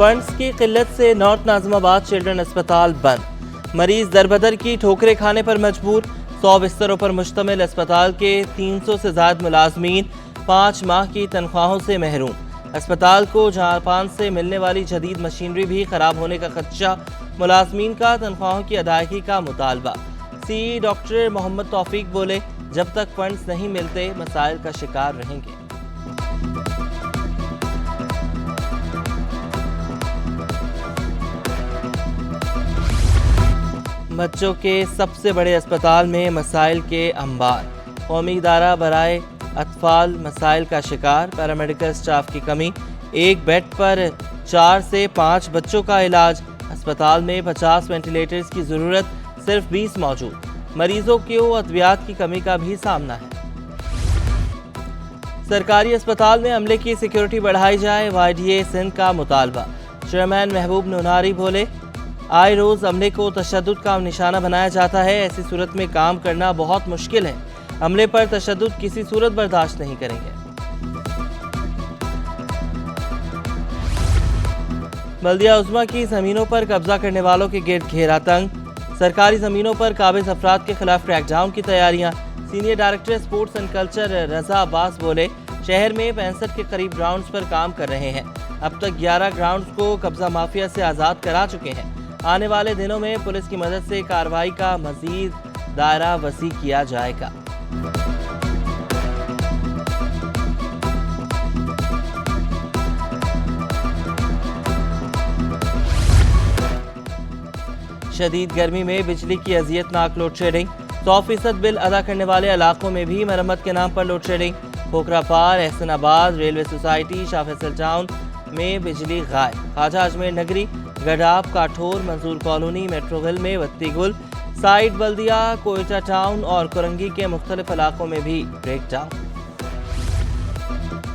Funds की किल्लत से नॉर्थ नाजिमाबाद चिल्ड्रन अस्पताल बंद। मरीज दरबदर की ठोकरें खाने पर मजबूर। 100 बिस्तरों पर मुश्तमिल अस्पताल के 300 से ज्यादा मुलाजमीन 5 माह की तनख्वाहों से महरूम। अस्पताल को जापान से मिलने वाली जदीद मशीनरी भी खराब होने का खदशा। मुलाजमीन का तनख्वाहों की अदायगी का मुतालबा। सीई डॉक्टर मोहम्मद तौफीक बोले, जब तक फंड्स नहीं मिलते मसाइल का शिकार रहेंगे। बच्चों के सबसे बड़े अस्पताल में मसाइल के अंबार। कौमी इदारा बराए अतफाल मसाइल का शिकार। पैरामेडिकल स्टाफ की कमी। एक बेड पर 4 से 5 बच्चों का इलाज। अस्पताल में 50 वेंटिलेटर्स की जरूरत, सिर्फ 20 मौजूद। मरीजों को अद्वियात की कमी का भी सामना है। सरकारी अस्पताल में अमले की सिक्योरिटी बढ़ाई जाए, YDA सिंध का मुतालबा। चेयरमैन महबूब नूनारी बोले, आए रोज अमले को तशद्दुद का निशाना बनाया जाता है। ऐसी सूरत में काम करना बहुत मुश्किल है। अमले पर तशद्दुद किसी सूरत बर्दाश्त नहीं करेंगे। बल्दिया उज़्मा की जमीनों पर कब्जा करने वालों के गिर्द घेरा तंग। सरकारी जमीनों पर काबिज अफराद के खिलाफ क्रैकडाउन की तैयारियां। Senior director sports and culture Raza Abbas बोले, शहर में 65 के करीब ग्राउंड्स पर काम कर रहे हैं। अब तक 11 ग्राउंड्स को कब्जा माफिया से आज़ाद करा चुके हैं। आने वाले दिनों में पुलिस की मदद से कार्रवाई का मजीद दायरा वसी किया जाएगा। शदीद गर्मी में बिजली की अजियतनाक लोड शेडिंग। 100% बिल अदा करने वाले इलाकों में भी मरम्मत के नाम पर load shedding. Khokhrapar, Ehsanabad, railway society, Shah Faisal town में बिजली गायब। ख्वाजा अजमेर नगरी, गडाब, काठोर, मंजूर कॉलोनी, मेट्रोविल में बत्ती गुल। साइड बल्दिया, कोयटा टाउन और कुरंगी के मुख्तलिफ इलाकों में भी ब्रेक डाउन।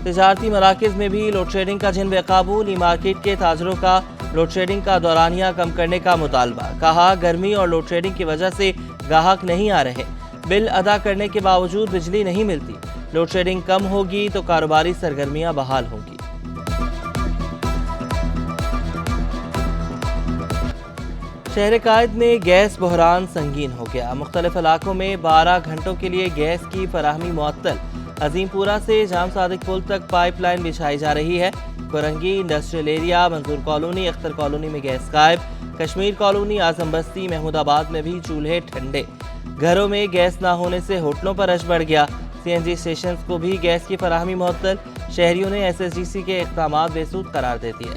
तिजारती मराकज में भी लोड शेडिंग का जिन बेकाबू। ली मार्केट के ताजरों का लोड शेडिंग का दौरानिया कम करने का मुतालबा। कहा, गर्मी और लोड शेडिंग की वजह से गाहक नहीं आ रहे। बिल अदा करने के बावजूद बिजली नहीं मिलती। लोड शेडिंग कम होगी तो कारोबारी सरगर्मियां बहाल होंगी। शहर कायद में गैस बहरान संगीन हो गया। मुख्तलिफ इलाकों में 12 घंटों के लिए गैस की फराहमी मुअत्तल। अजीमपुरा से जाम सादिक पुल तक पाइपलाइन बिछाई जा रही है। कुरंगी, इंडस्ट्रियल एरिया, मंजूर कॉलोनी, अख्तर कॉलोनी में गैस गायब। कश्मीर कॉलोनी, आजम बस्ती, महमूदाबाद में भी चूल्हे ठंडे। घरों में गैस ना होने से होटलों पर रश बढ़ गया। CNG स्टेशन को भी गैस की फराहमी मुअत्तल। शहरियों ने SSDC के इक़दामात बेसूद करार दे दिए।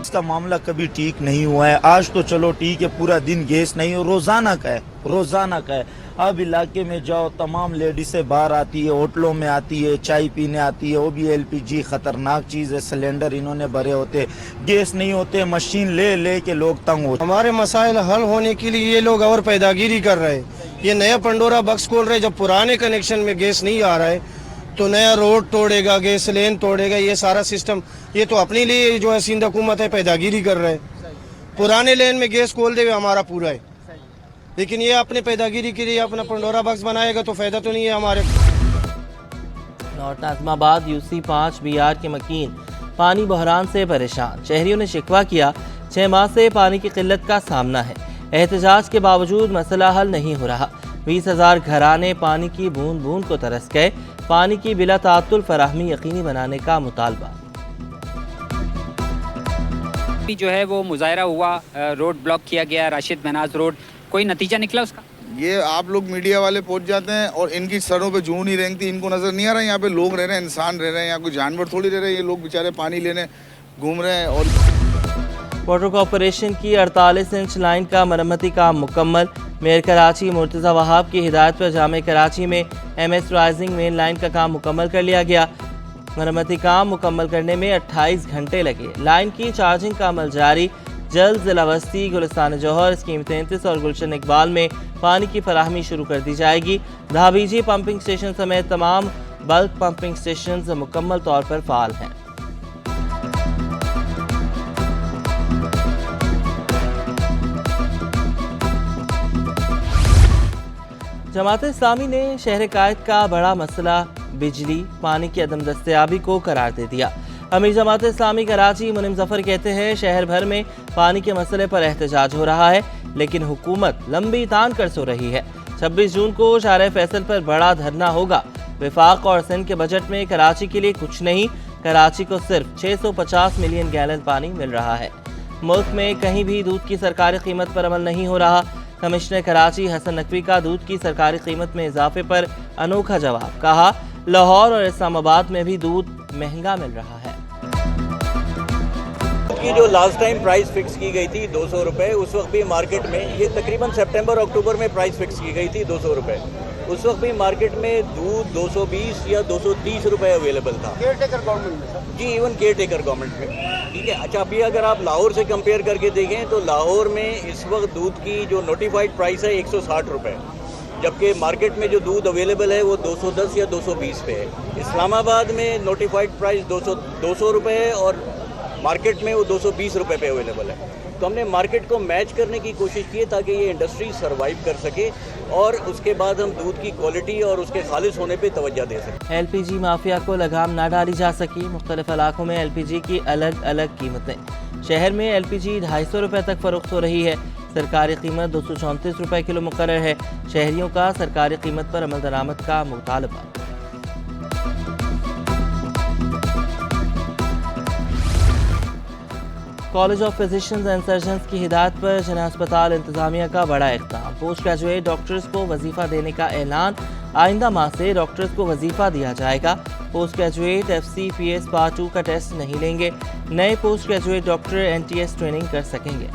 इसका मामला कभी ठीक नहीं हुआ है। आज तो चलो ठीक है, पूरा दिन गैस नहीं हो, रोजाना का है। अब इलाके में जाओ, तमाम लेडीसें बाहर आती है, होटलों में आती है, चाय पीने आती है। वो भी LPG खतरनाक चीज़ है। सिलेंडर इन्होंने भरे होते, गैस नहीं होते, मशीन ले के लोग तंग होते। हमारे मसाइल हल होने के लिए ये लोग और पैदागिरी कर रहे हैं। ये नया पंडोरा बक्स खोल रहे। जब पुराने कनेक्शन में गैस नहीं आ रहा है तो नया रोड तोड़ेगा, गैस लेन तोड़ेगा। ये सारा सिस्टम ये तो अपने लिए जो है सिंध हुकूमत है पैदागिरी कर रहे हैं। पुराने लेन में गैस खोल दे हमारा पूरा है, लेकिन ये अपने पैदागिरी के लिए अपना पंडोरा बक्स बनाएगा तो फायदा तो नहीं है हमारे। नॉर्थ नाज़िमाबाद UC 5 BR के मकीन पानी बहरान से परेशान। शहरियों ने शिकवा किया, 6 माह से पानी की किल्लत का सामना है। एहतजाज के बावजूद मसला हल नहीं हो रहा। 20,000 घराने पानी की बूंद बूंद को तरस गए। पानी की बिला तातुल फराहमी यकीनी बनाने का मुतालबा। जो है वो मुजाहरा हुआ, रोड ब्लॉक किया गया, राशिद मनाज रोड, कोई नतीजा निकला उसका? ये आप लोग मीडिया वाले पहुंच जाते हैं और इनकी सरों पे जूं नहीं रेंगती, इनको नजर नहीं आ रहा है यहाँ पे लोग रह रहे हैं, इंसान रह रहे हैं, यहाँ कोई जानवर थोड़ी रह रहे हैं। ये लोग बेचारे पानी लेने घूम रहे हैं। और वाटर कॉरपोरेशन की 48 इंच लाइन का मरम्मती काम मुकम्मल। मेयर कराची मुर्तज़ा वहाब की हिदायत पर जामे कराची में MS राइजिंग मेन लाइन का काम मुकम्मल कर लिया गया। मरम्मती काम मुकम्मल करने में 28 घंटे लगे। लाइन की चार्जिंग का अमल जारी। जल्द जिला बस्ती, गुलिस्तान जौहर, स्कीम 33 और गुलशन इकबाल में पानी की फराहमी शुरू कर दी जाएगी। धाबीजी पंपिंग स्टेशन समेत तमाम बल्क पंपिंग स्टेशन मुकम्मल तौर पर फाल हैं। जमात इस्लामी ने शहर कायद का बड़ा मसला बिजली पानी की अदम दस्तयाबी को करार दे दिया। अमीर जमात इस्लामी कराची मुनीम जफर कहते हैं शहर भर में पानी के मसले पर एहतजाज हो रहा है, लेकिन हुकूमत लंबी तान कर सो रही है। 26 जून को शारे फैसल पर बड़ा धरना होगा। विफाक और सिंध के बजट में कराची के लिए कुछ नहीं, कराची को सिर्फ 650 मिलियन गैलन पानी मिल रहा है। मुल्क में कहीं भी दूध की सरकारी कीमत पर अमल नहीं हो रहा। कमिश्नर कराची हसन नकवी का दूध की सरकारी कीमत में इजाफे पर अनोखा जवाब। कहा लाहौर और इस्लामाबाद में भी दूध महंगा मिल रहा है। की जो लास्ट टाइम प्राइस फिक्स की गई थी 200 रुपये, उस वक्त भी मार्केट में ये तकरीबन सितंबर अक्टूबर में प्राइस फिक्स की गई थी 200 रुपये। उस वक्त भी मार्केट में दूध 220 या 230 रुपये अवेलेबल था। केयर टेकर गवर्नमेंट में जी, इवन केयर टेकर गवर्नमेंट में। ठीक है, अच्छा अभी अगर आप लाहौर से कंपेयर करके देखें तो लाहौर में इस वक्त दूध की जो नोटिफाइड प्राइस है 160 रुपये, जबकि मार्केट में जो दूध अवेलेबल है वो 210 या 220 पे है। इस्लामाबाद में नोटिफाइड प्राइस 200 रुपये है और मार्केट में वो 220 रुपये पे अवेलेबल है। तो हमने मार्केट को मैच करने की कोशिश की ताकि ये इंडस्ट्री सर्वाइव कर सके और उसके बाद हम दूध की क्वालिटी और उसके खालिस होने पे तवज्जो दे सकें। LPG माफिया को लगाम ना डाली जा सकी। मुख्तलिफ इलाकों में LPG की अलग अलग कीमतें। शहर में LPG 250 रुपये तक फरोख्त हो रही है। सरकारी कीमत 234 रुपये किलो मुकर्रर है। शहरियों का सरकारी कीमत पर अमल दरामद का मुतालबा। College of physicians and surgeons की हिदायत पर जना अस्पताल इंतजामिया का बड़ा इक़दाम। पोस्ट ग्रेजुएट डॉक्टर्स को वजीफ़ा देने का ऐलान। आइंदा माह से डॉक्टर्स को वजीफ़ा दिया जाएगा। पोस्ट ग्रेजुएट FCPS पार्ट 2 का टेस्ट नहीं लेंगे। नए post graduate doctor NTS training कर सकेंगे।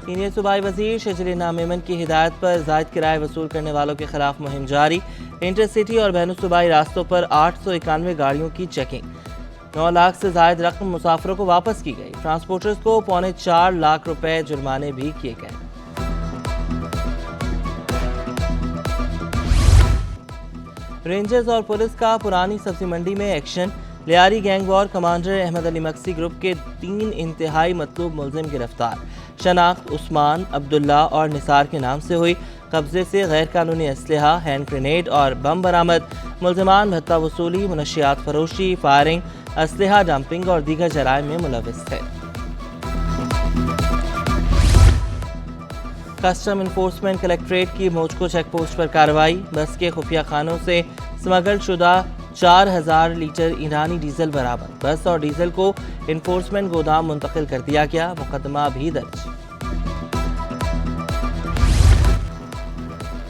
सीनियर सूबाई वजीर शजरी नामेमन की हिदायत पर जायद किराए वसूल करने वालों के खिलाफ मुहिम जारी। इंटरसिटी और बैनुल सूबाई रास्तों पर 891 गाड़ियों की चेकिंग। 9 लाख से जायद रकम मुसाफिरों को वापस की गई। ट्रांसपोर्टर्स को 4.25 लाख रुपए जुर्माने भी किए गए। रेंजर्स और पुलिस का पुरानी सब्जी मंडी में action. Lyari gang war commander Ahmed Ali Maqsi group के 3 इंतहाई मतलूब मुलजिम गिरफ्तार। शनाख्त उस्मान, अब्दुल्ला और निसार के नाम से हुई। कब्जे से गैर कानूनी असलहा, हैंड ग्रेनेड और बम बरामद। मुलजिमान भत्ता वसूली, मुनशियात फरोशी, फायरिंग, असलहा डंपिंग और दीगर जराइम में मुलविस थे। कस्टम इन्फोर्समेंट कलेक्ट्रेट की मोजको चेक पोस्ट पर कार्रवाई। बस के खुफिया खानों से स्मगल शुदा 4000 लीटर ईरानी डीजल बरामद। बस और डीजल को इन्फोर्समेंट गोदाम मुंतकिल कर दिया गया। मुकदमा भी दर्ज।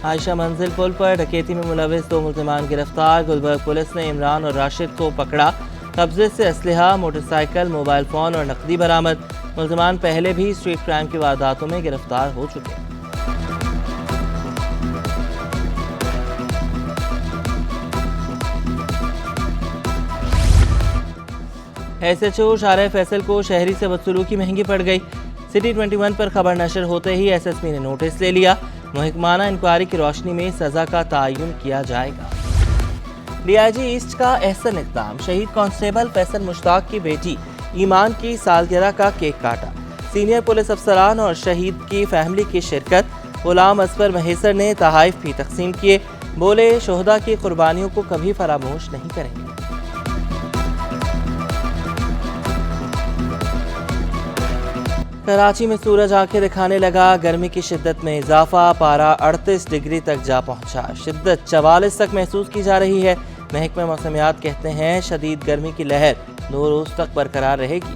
आयशा मंजिल पुल पर डकैती में मुलविस 2 मुलजिमान गिरफ्तार। गुलबर्ग पुलिस ने इमरान और राशिद को पकड़ा। कब्जे से असलहा, मोटरसाइकिल, मोबाइल फोन और नकदी बरामद। मुलजिमान पहले भी स्ट्रीट क्राइम की वारदातों में गिरफ्तार हो चुके हैं। SHO शारे फैसल को शहरी से बदसलूकी महंगी पड़ गई। सिटी 21 पर खबर नशर होते ही SSP ने नोटिस ले लिया। महकमाना इंक्वायरी की रोशनी में सजा का तयन किया जाएगा। DIG ईस्ट का एहसन इक़दाम। शहीद कांस्टेबल फैसल मुश्ताक की बेटी ईमान की सालगिरह का केक काटा। सीनियर पुलिस अफसरान और शहीद की फैमिली की शिरकत। गुलाम असफर महेसर ने तहाइफ भी तकसीम किए। बोले शोहदा की कुर्बानियों को कभी फरामोश नहीं करेंगे। कराची में सूरज आंखें दिखाने लगा। गर्मी की शिद्दत में इजाफा। पारा 38 डिग्री तक जा पहुंचा। शिद्दत 44 तक महसूस की जा रही है। महकमा मौसमियात कहते हैं शदीद गर्मी की लहर 2 रोज तक बरकरार रहेगी।